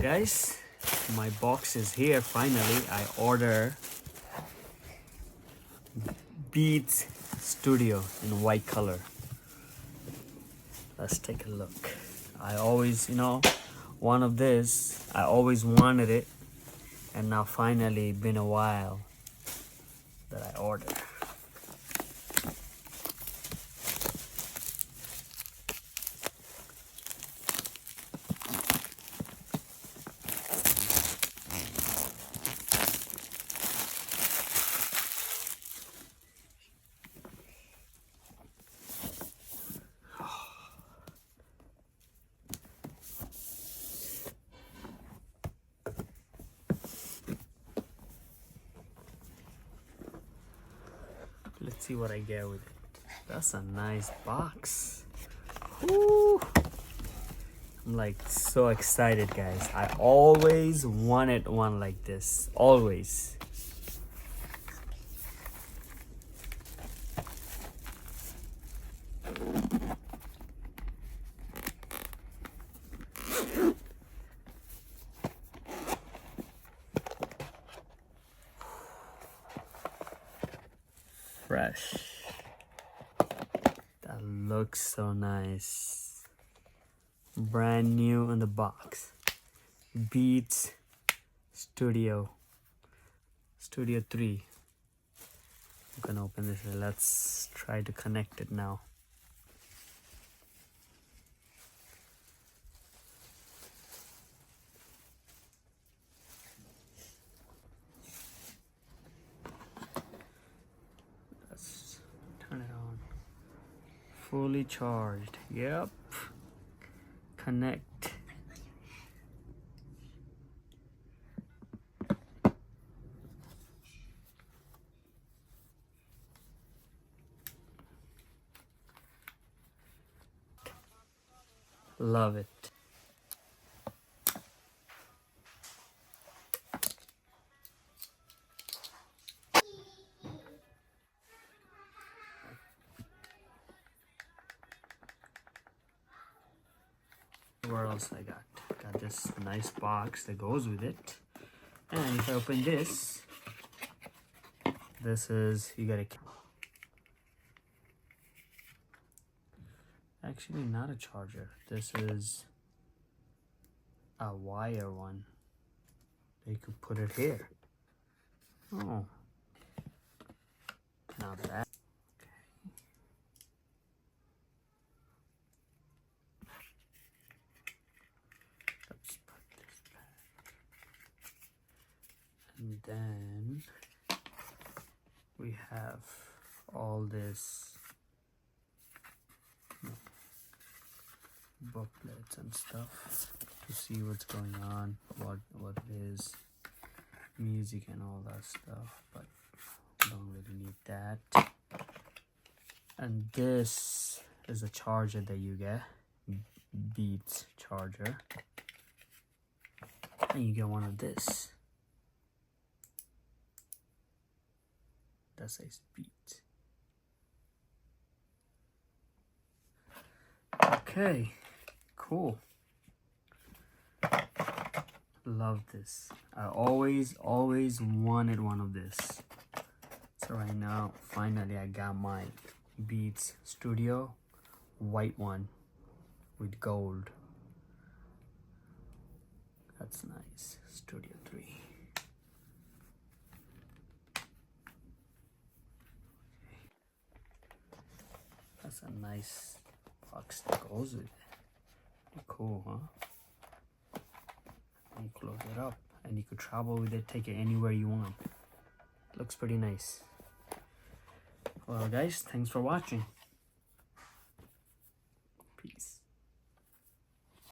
Guys, my box is here finally. I order Beats Studio in white color. Let's take a look. I always, one of this, I always wanted it, and now finally been a while that I ordered. Let's see what I get with it. That's a nice box. Woo! I'm like so excited, guys. I always wanted one like this. Always. Fresh. That looks so nice. Brand new in the box. Beats Studio 3. I'm gonna open this. Let's try to connect it now. Let's turn it on. Fully charged. Yep. Connect. Love it. What else I got? Got this nice box that goes with it. And if I open this, this is, you gotta, actually not a charger. This is a wire one. They could put it here. Oh, not bad. Let's put this back. And then we have all this booklets and stuff to see what's going on, what it is, music and all that stuff, but don't really need that. And this is a charger that you get, Beats charger, and you get one of this that says Beats. Okay, cool. Love this. I always wanted one of this. So right now, finally I got my Beats Studio white one with gold. That's nice. Studio 3. That's a nice box that goes with it. Pretty cool, huh? And you close it up and you could travel with it, take it anywhere you want. Looks pretty nice. Well guys, thanks for watching. Peace.